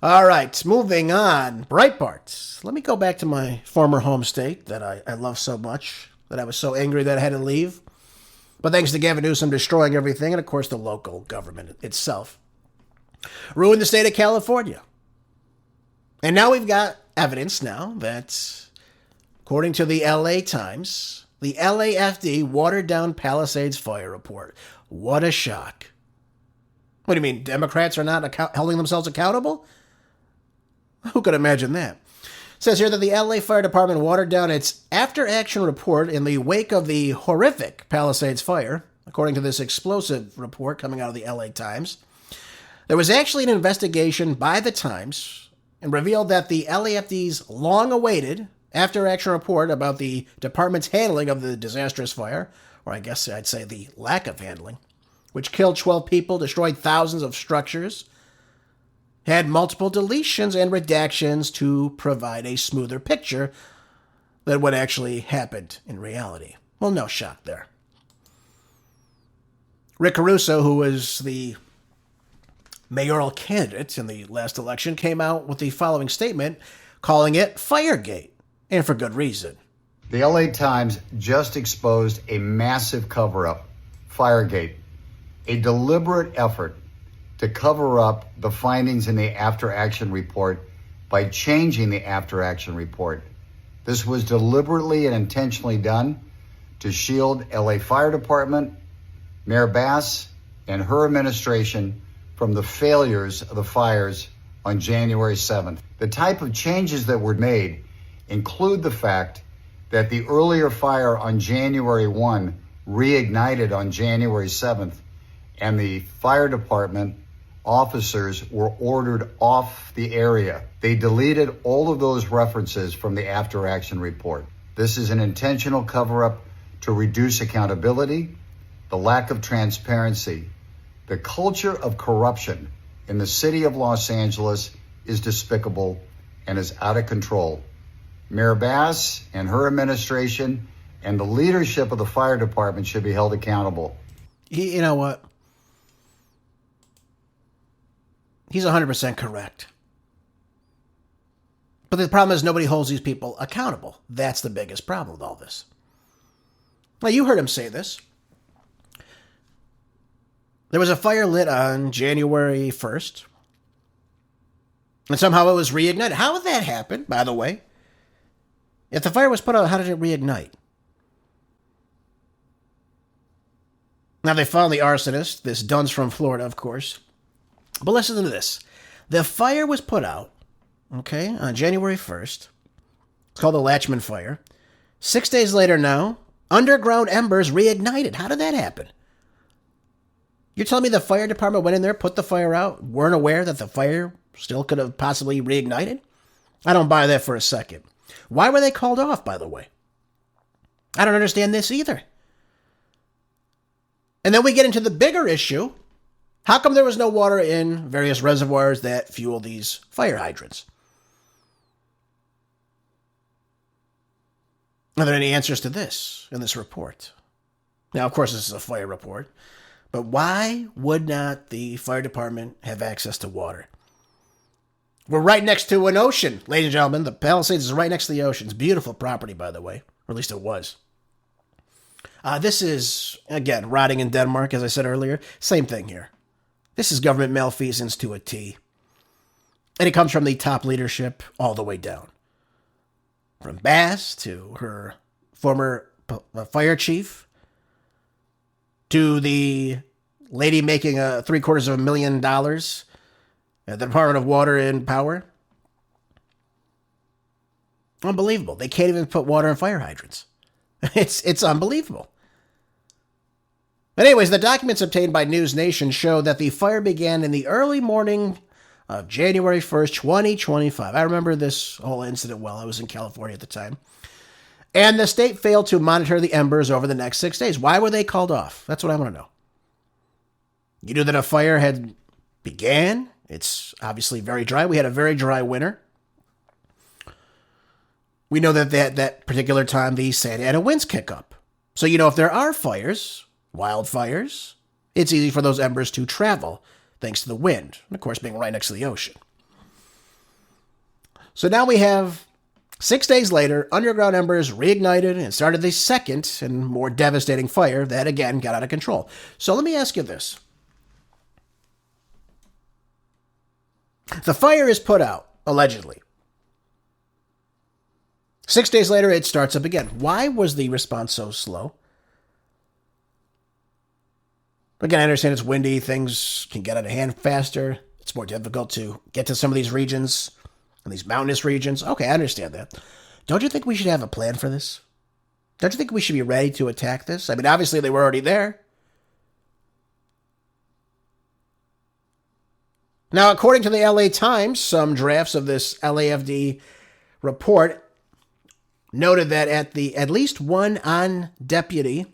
All right, moving on. Breitbart. Let me go back to my former home state that I love so much, that I was so angry that I had to leave. But thanks to Gavin Newsom destroying everything, and of course the local government itself, ruined the state of California. And now we've got evidence now that, according to the LA Times, the LAFD watered down Palisades fire report. What a shock. What do you mean, Democrats are not holding themselves accountable? Who could imagine that? It says here that the LA Fire Department watered down its after-action report in the wake of the horrific Palisades fire, according to this explosive report coming out of the LA Times. There was actually an investigation by the Times and revealed that the LAFD's long-awaited after-action report about the department's handling of the disastrous fire, or I guess I'd say the lack of handling, which killed 12 people, destroyed thousands of structures, had multiple deletions and redactions to provide a smoother picture than what actually happened in reality. Well, no shock there. Rick Caruso, who was the mayoral candidate in the last election, came out with the following statement, calling it Firegate, and for good reason. The LA Times just exposed a massive cover-up, Firegate, a deliberate effort to cover up the findings in the after-action report by changing the after-action report. This was deliberately and intentionally done to shield LA Fire Department, Mayor Bass, and her administration from the failures of the fires on January 7th. The type of changes that were made include the fact that the earlier fire on January 1 reignited on January 7th, and the fire department officers were ordered off the area. They deleted all of those references from the after-action report. This is an intentional cover-up to reduce accountability, the lack of transparency. The culture of corruption in the city of Los Angeles is despicable and is out of control. Mayor Bass and her administration and the leadership of the fire department should be held accountable. You know what? He's 100% correct. But the problem is nobody holds these people accountable. That's the biggest problem with all this. Now, you heard him say this. There was a fire lit on January 1st, and somehow it was reignited. How would that happen, by the way? If the fire was put out, how did it reignite? Now, they found the arsonist, this dunce from Florida, of course. But listen to this. The fire was put out, okay, on January 1st. It's called the Latchman Fire. 6 days later now, underground embers reignited. How did that happen? You're telling me the fire department went in there, put the fire out, weren't aware that the fire still could have possibly reignited? I don't buy that for a second. Why were they called off, by the way? I don't understand this either. And then we get into the bigger issue. How come there was no water in various reservoirs that fuel these fire hydrants? Are there any answers to this in this report? Now, of course, this is a fire report, but why would not the fire department have access to water? We're right next to an ocean, ladies and gentlemen. The Palisades is right next to the ocean. It's beautiful property, by the way, or at least it was. This is, again, rotting in Denmark, as I said earlier. Same thing here. This is government malfeasance to a T. And it comes from the top leadership all the way down. From Bass to her former fire chief, to the lady making $750,000 at the Department of Water and Power. Unbelievable. They can't even put water in fire hydrants. It's unbelievable. But anyways, the documents obtained by News Nation show that the fire began in the early morning of January 1st, 2025. I remember this whole incident well. I was in California at the time. And the state failed to monitor the embers over the next 6 days. Why were they called off? That's what I want to know. You knew that a fire had began. It's obviously very dry. We had a very dry winter. We know that that particular time the Santa Ana winds kick up. So, if there are fires, wildfires, it's easy for those embers to travel thanks to the wind. And of course, being right next to the ocean. So now we have 6 days later, underground embers reignited and started the second and more devastating fire that, again, got out of control. So let me ask you this. The fire is put out, allegedly. 6 days later, it starts up again. Why was the response so slow? Again, I understand it's windy. Things can get out of hand faster. It's more difficult to get to some of these regions and these mountainous regions. Okay, I understand that. Don't you think we should have a plan for this? Don't you think we should be ready to attack this? I mean, obviously they were already there. Now, according to the LA Times, some drafts of this LAFD report noted that at least one on duty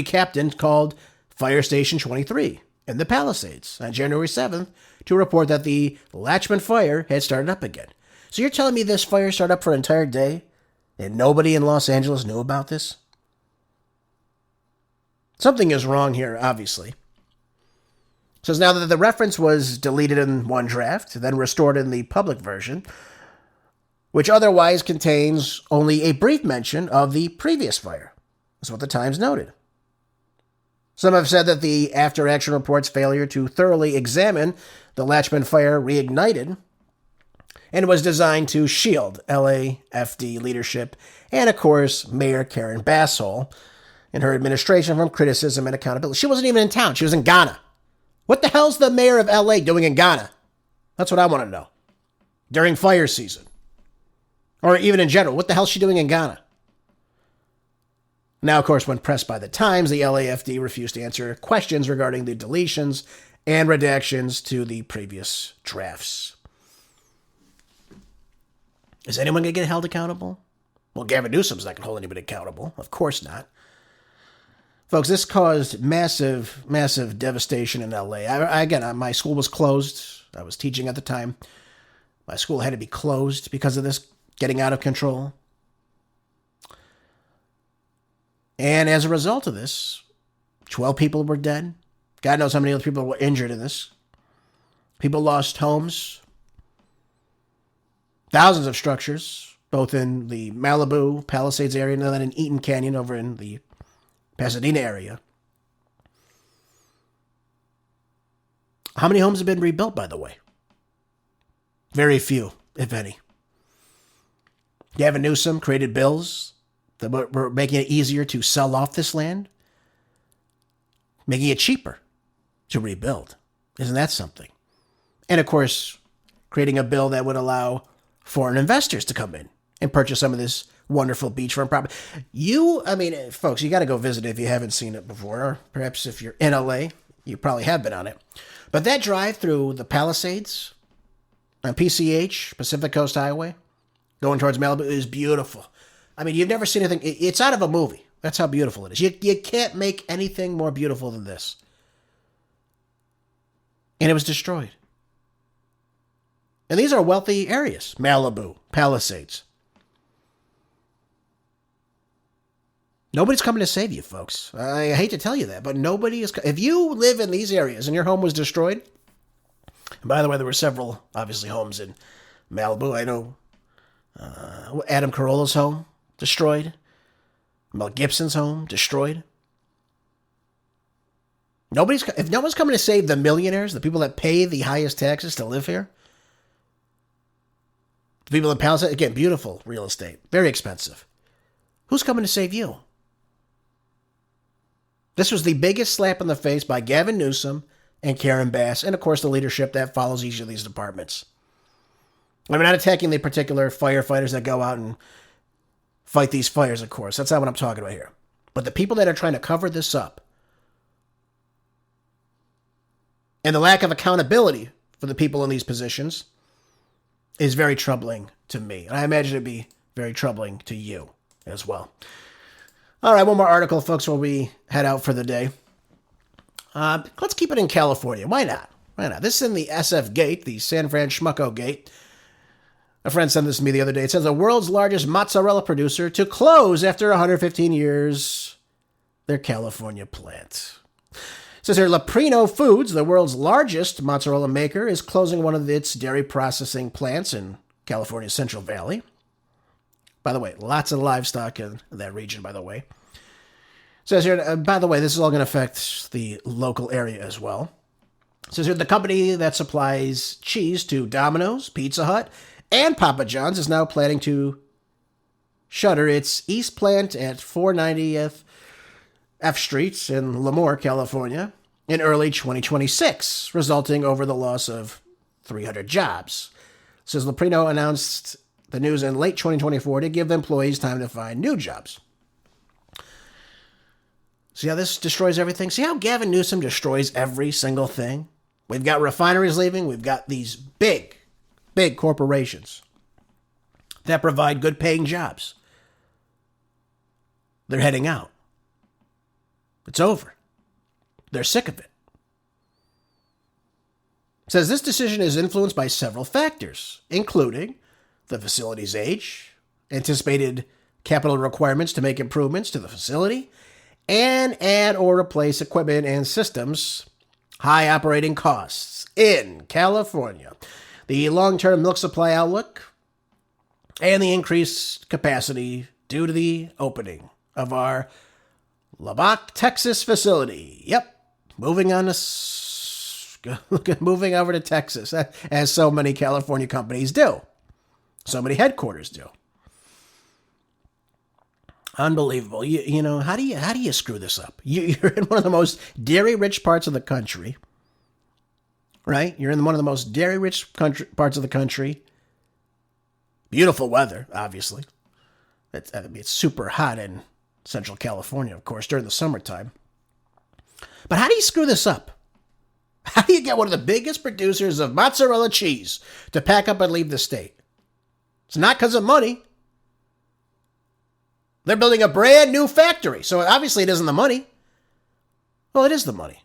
captain called Fire Station 23 in the Palisades on January 7th to report that the Latchman fire had started up again. So you're telling me this fire started up for an entire day and nobody in Los Angeles knew about this? Something is wrong here, obviously. It says now that the reference was deleted in one draft, then restored in the public version, which otherwise contains only a brief mention of the previous fire. That's what the Times noted. Some have said that the after-action report's failure to thoroughly examine the Latchman fire reignited and was designed to shield LAFD leadership and, of course, Mayor Karen Bassel and her administration from criticism and accountability. She wasn't even in town. She was in Ghana. What the hell's the mayor of LA doing in Ghana? That's what I want to know. During fire season. Or even in general, what the hell's she doing in Ghana? Now, of course, when pressed by the Times, the LAFD refused to answer questions regarding the deletions and redactions to the previous drafts. Is anyone going to get held accountable? Well, Gavin Newsom's not going to hold anybody accountable. Of course not. Folks, this caused massive, massive devastation in LA. My school was closed. I was teaching at the time. My school had to be closed because of this getting out of control. And as a result of this, 12 people were dead. God knows how many other people were injured in this. People lost homes. Thousands of structures, both in the Malibu, Palisades area, and then in Eaton Canyon over in the Pasadena area. How many homes have been rebuilt, by the way? Very few, if any. Gavin Newsom created bills that were making it easier to sell off this land, making it cheaper to rebuild. Isn't that something? And of course, creating a bill that would allow foreign investors to come in and purchase some of this wonderful beachfront property. Folks, you got to go visit it if you haven't seen it before, or perhaps if you're in LA, you probably have been on it. But that drive through the Palisades on PCH, Pacific Coast Highway, going towards Malibu, is beautiful. I mean, you've never seen anything. It's out of a movie. That's how beautiful it is. You can't make anything more beautiful than this. And it was destroyed. And these are wealthy areas. Malibu, Palisades. Nobody's coming to save you, folks. I hate to tell you that, but nobody is. If you live in these areas and your home was destroyed, and by the way, there were several, obviously, homes in Malibu. I know Adam Carolla's home destroyed. Mel Gibson's home destroyed. If no one's coming to save the millionaires, the people that pay the highest taxes to live here, the people in Palisades, again, beautiful real estate, very expensive. Who's coming to save you? This was the biggest slap in the face by Gavin Newsom and Karen Bass, and of course the leadership that follows each of these departments. I'm not attacking the particular firefighters that go out and fight these fires, of course. That's not what I'm talking about here. But the people that are trying to cover this up, and the lack of accountability for the people in these positions is very troubling to me. And I imagine it'd be very troubling to you as well. All right, one more article, folks, while we head out for the day. Let's keep it in California. Why not? Why not? This is in the SFGate, the San Fran Schmucko Gate. A friend sent this to me the other day. It says the world's largest mozzarella producer to close after 115 years, their California plant. It says here, Leprino Foods, the world's largest mozzarella maker, is closing one of its dairy processing plants in California's Central Valley. By the way, lots of livestock in that region, by the way. It says here, by the way, this is all going to affect the local area as well. It says here, the company that supplies cheese to Domino's, Pizza Hut, and Papa John's is now planning to shutter its East plant at 490th F Street in Lemoore, California, in early 2026, resulting over the loss of 300 jobs. It says Leprino announced the news in late 2024 to give employees time to find new jobs. See how this destroys everything? See how Gavin Newsom destroys every single thing? We've got refineries leaving. We've got these big corporations that provide good paying jobs. They're heading out. It's over. They're sick of it. It says this decision is influenced by several factors, including the facility's age, anticipated capital requirements to make improvements to the facility, and add or replace equipment and systems, high operating costs in California, the long-term milk supply outlook, and the increased capacity due to the opening of our Lubbock, Texas facility. Yep, moving over to Texas, as so many California companies do. So many headquarters do. Unbelievable. You know, how do you screw this up? You're in one of the most dairy-rich parts of the country, right? You're in one of the most dairy-rich parts of the country. Beautiful weather, obviously. It's super hot in Central California, of course, during the summertime. But how do you screw this up? How do you get one of the biggest producers of mozzarella cheese to pack up and leave the state? It's not because of money. They're building a brand new factory, so obviously it isn't the money. Well, it is the money.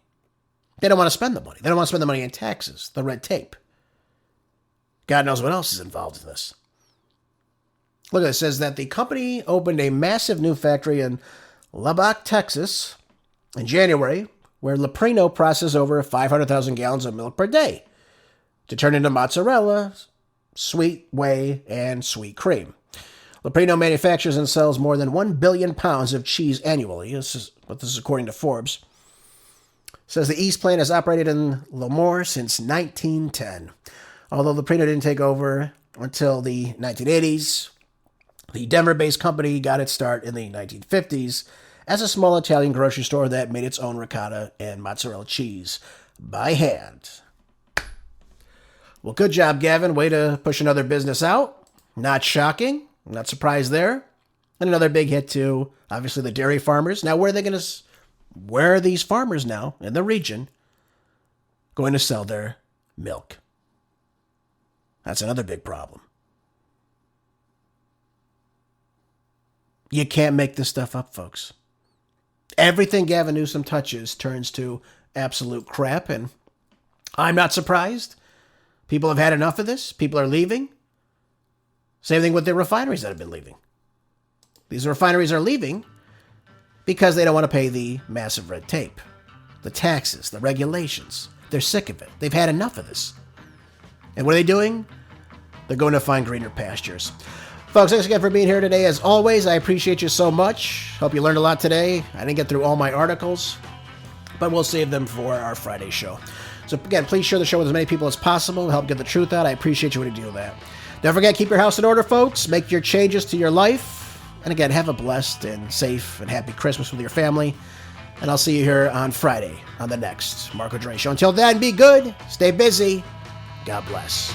They don't want to spend the money. They don't want to spend the money in taxes, the red tape. God knows what else is involved in this. Look, it says that the company opened a massive new factory in Lubbock, Texas in January, where Leprino processes over 500,000 gallons of milk per day to turn into mozzarella, sweet whey, and sweet cream. Leprino manufactures and sells more than 1 billion pounds of cheese annually. This is according to Forbes. It says the East plant has operated in Lemoore since 1910. Although Leprino didn't take over until the 1980s, the Denver-based company got its start in the 1950s as a small Italian grocery store that made its own ricotta and mozzarella cheese by hand. Well, good job, Gavin. Way to push another business out. Not shocking. Not surprised there. And another big hit to, obviously, the dairy farmers. Now, where are these farmers now in the region going to sell their milk? That's another big problem. You can't make this stuff up, folks. Everything Gavin Newsom touches turns to absolute crap, and I'm not surprised. People have had enough of this. People are leaving. Same thing with the refineries that have been leaving. These refineries are leaving because they don't want to pay the massive red tape, the taxes, the regulations. They're sick of it. They've had enough of this. And what are they doing? They're going to find greener pastures. Folks, thanks again for being here today. As always, I appreciate you so much. Hope you learned a lot today. I didn't get through all my articles, but we'll save them for our Friday show. So again, please share the show with as many people as possible to help get the truth out. I appreciate you when you do that. Don't forget, keep your house in order, folks. Make your changes to your life. And again, have a blessed and safe and happy Christmas with your family. And I'll see you here on Friday on the next Marco Dre Show. Until then, be good, stay busy. God bless.